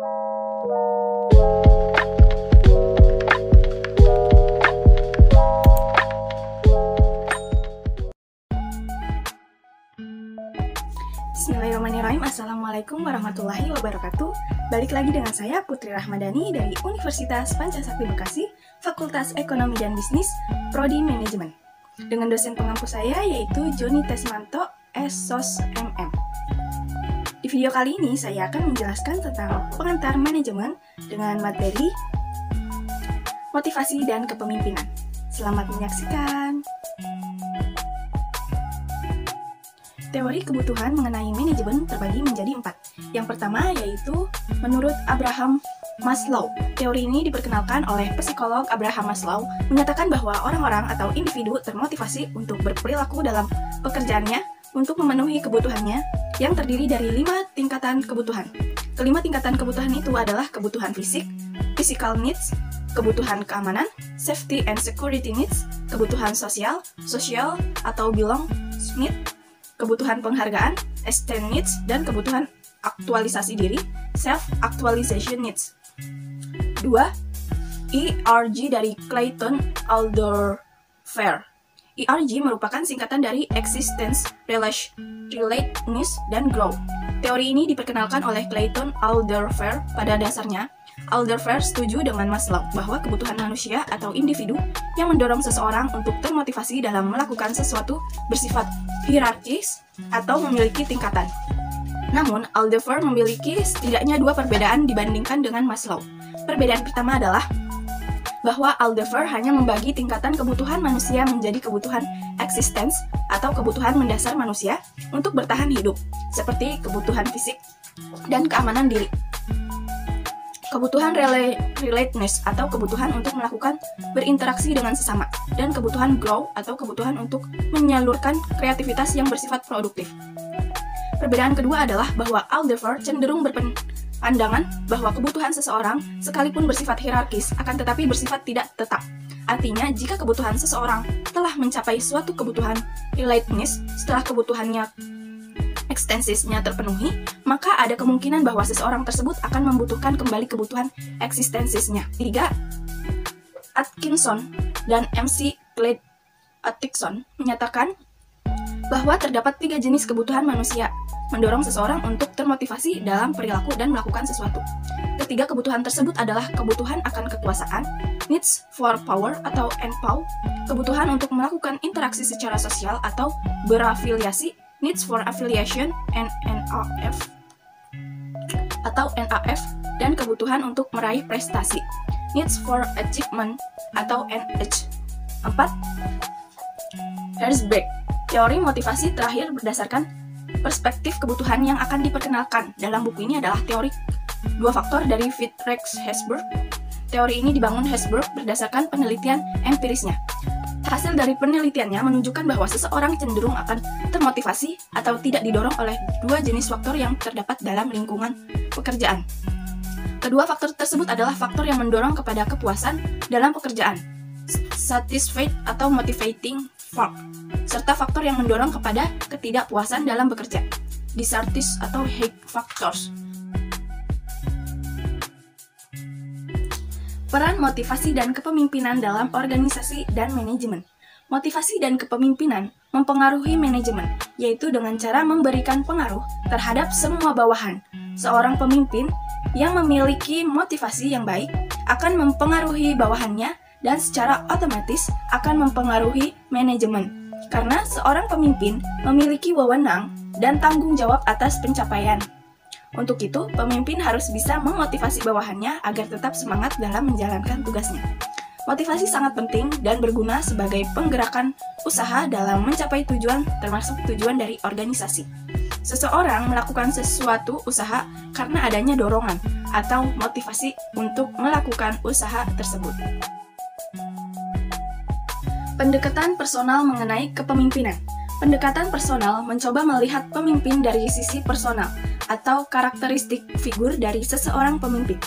Bismillahirrahmanirrahim. Assalamualaikum warahmatullahi wabarakatuh. Balik lagi dengan saya Putri Rahmadani dari Universitas Pancasakti Bekasi, Fakultas Ekonomi dan Bisnis, Prodi Manajemen. Dengan dosen pengampu saya yaitu Joni Tesmanto, SSOS MM. Di video kali ini saya akan menjelaskan tentang pengantar manajemen dengan materi motivasi dan kepemimpinan. Selamat menyaksikan. Teori kebutuhan mengenai manajemen terbagi menjadi 4. Yang pertama yaitu menurut Abraham Maslow. Teori ini diperkenalkan oleh psikolog Abraham Maslow, menyatakan bahwa orang-orang atau individu termotivasi untuk berperilaku dalam pekerjaannya untuk memenuhi kebutuhannya yang terdiri dari 5 tingkatan kebutuhan. Kelima tingkatan kebutuhan itu adalah kebutuhan fisik, physical needs, kebutuhan keamanan, safety and security needs, kebutuhan sosial, social atau belong needs, kebutuhan penghargaan, esteem needs, dan kebutuhan aktualisasi diri, self-actualization needs. 2. ERG dari Clayton Alderfer. ERG merupakan singkatan dari Existence, Relate, Needs, dan Grow. Teori ini diperkenalkan oleh Clayton Alderfer. Pada dasarnya, Alderfer setuju dengan Maslow bahwa kebutuhan manusia atau individu yang mendorong seseorang untuk termotivasi dalam melakukan sesuatu bersifat hierarkis atau memiliki tingkatan. Namun, Alderfer memiliki setidaknya 2 perbedaan dibandingkan dengan Maslow. Perbedaan pertama adalah bahwa Alderfer hanya membagi tingkatan kebutuhan manusia menjadi kebutuhan existence atau kebutuhan mendasar manusia untuk bertahan hidup, seperti kebutuhan fisik dan keamanan diri. Kebutuhan relatedness atau kebutuhan untuk melakukan berinteraksi dengan sesama, dan kebutuhan grow atau kebutuhan untuk menyalurkan kreativitas yang bersifat produktif. Perbedaan kedua adalah bahwa Alderfer cenderung berpandangan bahwa kebutuhan seseorang sekalipun bersifat hierarkis akan tetapi bersifat tidak tetap. Artinya, jika kebutuhan seseorang telah mencapai suatu kebutuhan relatedness setelah kebutuhannya ekstensisnya terpenuhi, maka ada kemungkinan bahwa seseorang tersebut akan membutuhkan kembali kebutuhan eksistensisnya. 3. Atkinson dan MC Clyde Atkinson menyatakan bahwa terdapat 3 jenis kebutuhan manusia mendorong seseorang untuk termotivasi dalam perilaku dan melakukan sesuatu. Ketiga kebutuhan tersebut adalah kebutuhan akan kekuasaan, needs for power atau NPOW, kebutuhan untuk melakukan interaksi secara sosial atau berafiliasi, needs for affiliation, NAF atau NAF, dan kebutuhan untuk meraih prestasi, needs for achievement atau NH. 4. Herzberg. Teori motivasi terakhir berdasarkan perspektif kebutuhan yang akan diperkenalkan dalam buku ini adalah teori 2 faktor dari Friedrich Herzberg. Teori ini dibangun Herzberg berdasarkan penelitian empirisnya. Hasil dari penelitiannya menunjukkan bahwa seseorang cenderung akan termotivasi atau tidak didorong oleh 2 jenis faktor yang terdapat dalam lingkungan pekerjaan. Kedua faktor tersebut adalah faktor yang mendorong kepada kepuasan dalam pekerjaan, satisfied atau motivating factor, serta faktor yang mendorong kepada ketidakpuasan dalam bekerja, dissatisfied atau hate factors. Peran motivasi dan kepemimpinan dalam organisasi dan manajemen. Motivasi dan kepemimpinan mempengaruhi manajemen, yaitu dengan cara memberikan pengaruh terhadap semua bawahan. Seorang pemimpin yang memiliki motivasi yang baik akan mempengaruhi bawahannya dan secara otomatis akan mempengaruhi manajemen. Karena seorang pemimpin memiliki wewenang dan tanggung jawab atas pencapaian. Untuk itu, pemimpin harus bisa memotivasi bawahannya agar tetap semangat dalam menjalankan tugasnya. Motivasi sangat penting dan berguna sebagai penggerakan usaha dalam mencapai tujuan, termasuk tujuan dari organisasi. Seseorang melakukan sesuatu usaha karena adanya dorongan atau motivasi untuk melakukan usaha tersebut. Pendekatan personal mengenai kepemimpinan. Pendekatan personal mencoba melihat pemimpin dari sisi personal atau karakteristik figur dari seseorang pemimpin.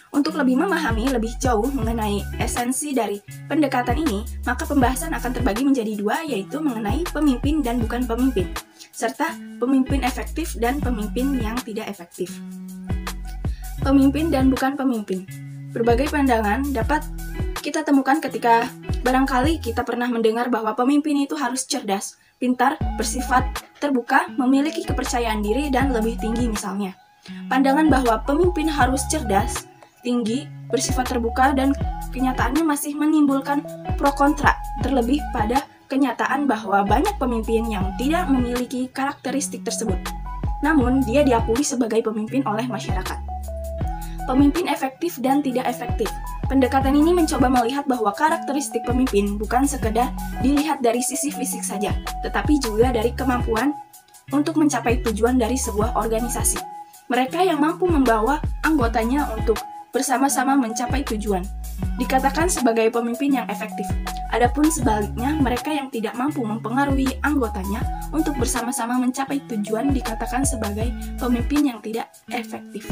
Untuk lebih memahami lebih jauh mengenai esensi dari pendekatan ini, maka pembahasan akan terbagi menjadi 2, yaitu mengenai pemimpin dan bukan pemimpin, serta pemimpin efektif dan pemimpin yang tidak efektif. Pemimpin dan bukan pemimpin. Berbagai pandangan dapat kita temukan ketika barangkali kita pernah mendengar bahwa pemimpin itu harus cerdas, pintar, bersifat terbuka, memiliki kepercayaan diri, dan lebih tinggi misalnya. Pandangan bahwa pemimpin harus cerdas, tinggi, bersifat terbuka, dan kenyataannya masih menimbulkan pro kontra, terlebih pada kenyataan bahwa banyak pemimpin yang tidak memiliki karakteristik tersebut. Namun, dia diakui sebagai pemimpin oleh masyarakat. Pemimpin efektif dan tidak efektif. Pendekatan ini mencoba melihat bahwa karakteristik pemimpin bukan sekedar dilihat dari sisi fisik saja, tetapi juga dari kemampuan untuk mencapai tujuan dari sebuah organisasi. Mereka yang mampu membawa anggotanya untuk bersama-sama mencapai tujuan dikatakan sebagai pemimpin yang efektif. Adapun sebaliknya, mereka yang tidak mampu mempengaruhi anggotanya untuk bersama-sama mencapai tujuan dikatakan sebagai pemimpin yang tidak efektif.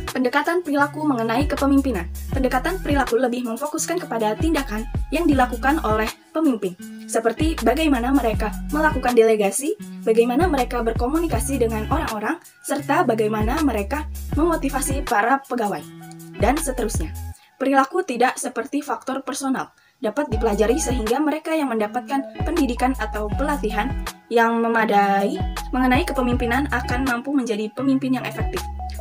Pendekatan perilaku mengenai kepemimpinan. Pendekatan perilaku lebih memfokuskan kepada tindakan yang dilakukan oleh pemimpin, seperti bagaimana mereka melakukan delegasi, bagaimana mereka berkomunikasi dengan orang-orang, serta bagaimana mereka memotivasi para pegawai, dan seterusnya. Perilaku tidak seperti faktor personal, dapat dipelajari sehingga mereka yang mendapatkan pendidikan atau pelatihan yang memadai mengenai kepemimpinan akan mampu menjadi pemimpin yang efektif.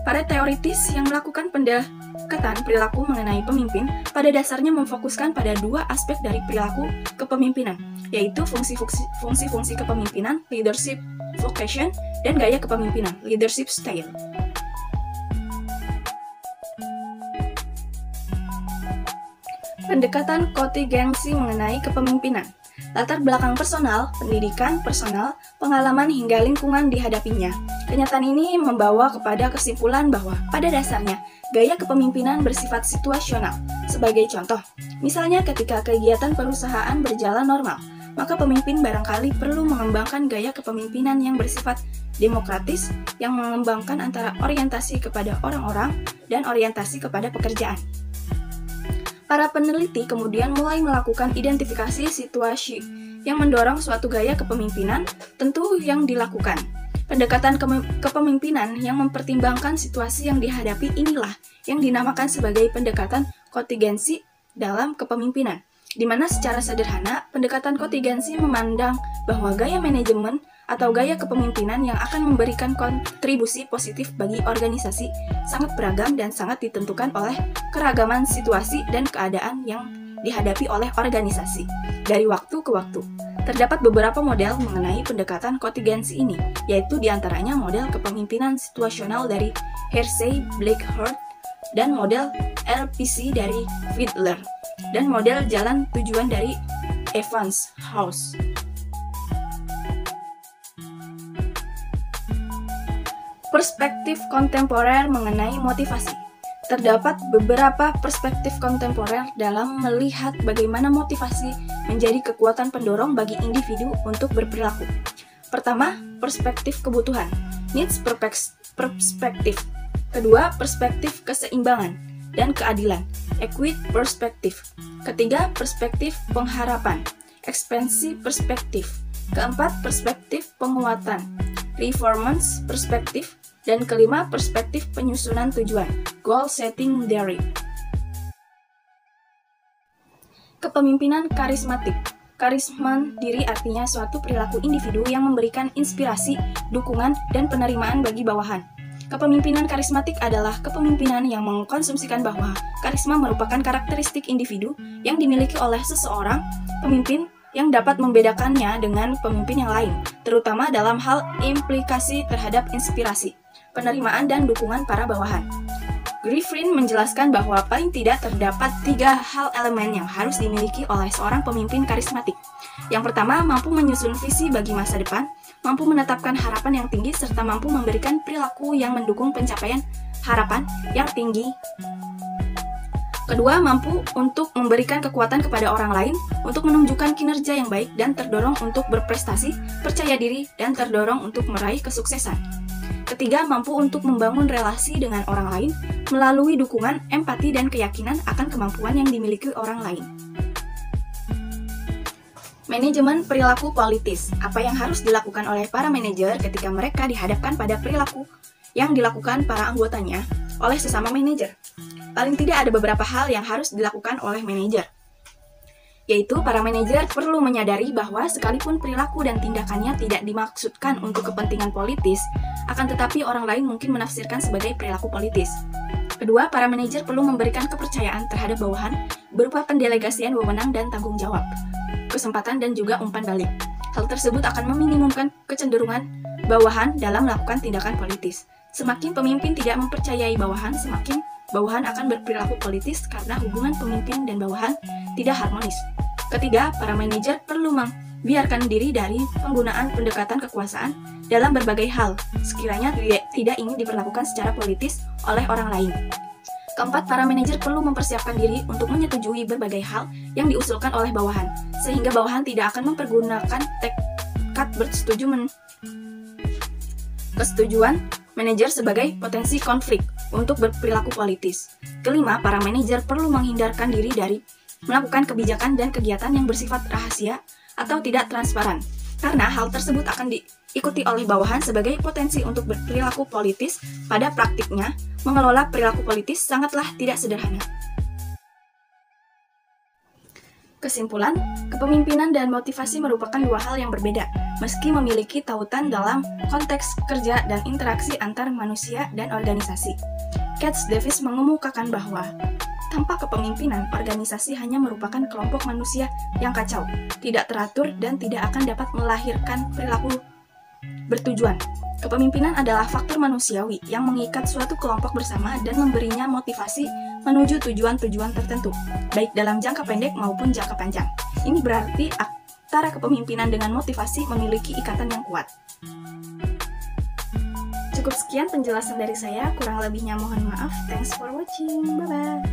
Para teoritis yang melakukan pendekatan perilaku mengenai pemimpin pada dasarnya memfokuskan pada dua aspek dari perilaku kepemimpinan, yaitu fungsi-fungsi kepemimpinan, leadership vocation, dan gaya kepemimpinan, leadership style. Pendekatan kontingensi mengenai kepemimpinan. Latar belakang personal, pendidikan personal, pengalaman hingga lingkungan dihadapinya. Kenyataan ini membawa kepada kesimpulan bahwa pada dasarnya gaya kepemimpinan bersifat situasional. Sebagai contoh, misalnya ketika kegiatan perusahaan berjalan normal, maka pemimpin barangkali perlu mengembangkan gaya kepemimpinan yang bersifat demokratis, yang mengembangkan antara orientasi kepada orang-orang dan orientasi kepada pekerjaan. Para peneliti kemudian mulai melakukan identifikasi situasi yang mendorong suatu gaya kepemimpinan tentu yang dilakukan. Pendekatan kepemimpinan yang mempertimbangkan situasi yang dihadapi inilah yang dinamakan sebagai pendekatan kontingensi dalam kepemimpinan, di mana secara sederhana pendekatan kontingensi memandang bahwa gaya manajemen atau gaya kepemimpinan yang akan memberikan kontribusi positif bagi organisasi sangat beragam dan sangat ditentukan oleh keragaman situasi dan keadaan yang dihadapi oleh organisasi dari waktu ke waktu. Terdapat beberapa model mengenai pendekatan kontingensi ini, yaitu diantaranya model kepemimpinan situasional dari Hersey, Blackhurst, dan model LPC dari Fiedler, dan model jalan tujuan dari Evans House. Perspektif kontemporer mengenai motivasi. Terdapat beberapa perspektif kontemporer dalam melihat bagaimana motivasi menjadi kekuatan pendorong bagi individu untuk berperilaku. Pertama, perspektif kebutuhan, needs perspektif. Kedua, perspektif keseimbangan dan keadilan, equity perspektif. Ketiga, perspektif pengharapan, expansi perspektif. Keempat, perspektif penguatan, reformance perspektif. Dan kelima, perspektif penyusunan tujuan, goal setting theory. Kepemimpinan karismatik. Karisma diri artinya suatu perilaku individu yang memberikan inspirasi, dukungan, dan penerimaan bagi bawahan. Kepemimpinan karismatik adalah kepemimpinan yang mengkonsumsikan bahwa karisma merupakan karakteristik individu yang dimiliki oleh seseorang pemimpin yang dapat membedakannya dengan pemimpin yang lain, terutama dalam hal implikasi terhadap inspirasi, penerimaan, dan dukungan para bawahan. Griffin menjelaskan bahwa paling tidak terdapat 3 hal elemen yang harus dimiliki oleh seorang pemimpin karismatik. Yang pertama, mampu menyusun visi bagi masa depan, mampu menetapkan harapan yang tinggi, serta mampu memberikan perilaku yang mendukung pencapaian harapan yang tinggi. Kedua, mampu untuk memberikan kekuatan kepada orang lain untuk menunjukkan kinerja yang baik dan terdorong untuk berprestasi, percaya diri, dan terdorong untuk meraih kesuksesan. Ketiga, mampu untuk membangun relasi dengan orang lain melalui dukungan, empati, dan keyakinan akan kemampuan yang dimiliki orang lain. Manajemen perilaku politis. Apa yang harus dilakukan oleh para manajer ketika mereka dihadapkan pada perilaku yang dilakukan para anggotanya oleh sesama manajer? Paling tidak ada beberapa hal yang harus dilakukan oleh manajer, yaitu para manajer perlu menyadari bahwa sekalipun perilaku dan tindakannya tidak dimaksudkan untuk kepentingan politis, akan tetapi orang lain mungkin menafsirkan sebagai perilaku politis. Kedua, para manajer perlu memberikan kepercayaan terhadap bawahan berupa pendelegasian wewenang dan tanggung jawab, kesempatan dan juga umpan balik. Hal tersebut akan meminimumkan kecenderungan bawahan dalam melakukan tindakan politis. Semakin pemimpin tidak mempercayai bawahan, semakin bawahan akan berperilaku politis karena hubungan pemimpin dan bawahan tidak harmonis. Ketiga, para manajer perlu membiarkan diri dari penggunaan pendekatan kekuasaan dalam berbagai hal, sekiranya tidak ingin diperlakukan secara politis oleh orang lain. Keempat, para manajer perlu mempersiapkan diri untuk menyetujui berbagai hal yang diusulkan oleh bawahan, sehingga bawahan tidak akan mempergunakan tekad kesetujuan manajer sebagai potensi konflik untuk berperilaku politis. Kelima, para manajer perlu menghindarkan diri dari melakukan kebijakan dan kegiatan yang bersifat rahasia atau tidak transparan, karena hal tersebut akan diikuti oleh bawahan sebagai potensi untuk berperilaku politis. Pada praktiknya, mengelola perilaku politis sangatlah tidak sederhana. Kesimpulan, kepemimpinan dan motivasi merupakan dua hal yang berbeda, meski memiliki tautan dalam konteks kerja dan interaksi antar manusia dan organisasi. Katz Davis mengemukakan bahwa tanpa kepemimpinan, organisasi hanya merupakan kelompok manusia yang kacau, tidak teratur, dan tidak akan dapat melahirkan perilaku bertujuan. Kepemimpinan adalah faktor manusiawi yang mengikat suatu kelompok bersama dan memberinya motivasi menuju tujuan-tujuan tertentu, baik dalam jangka pendek maupun jangka panjang. Ini berarti antara kepemimpinan dengan motivasi memiliki ikatan yang kuat. Cukup sekian penjelasan dari saya, kurang lebihnya mohon maaf. Thanks for watching, bye-bye.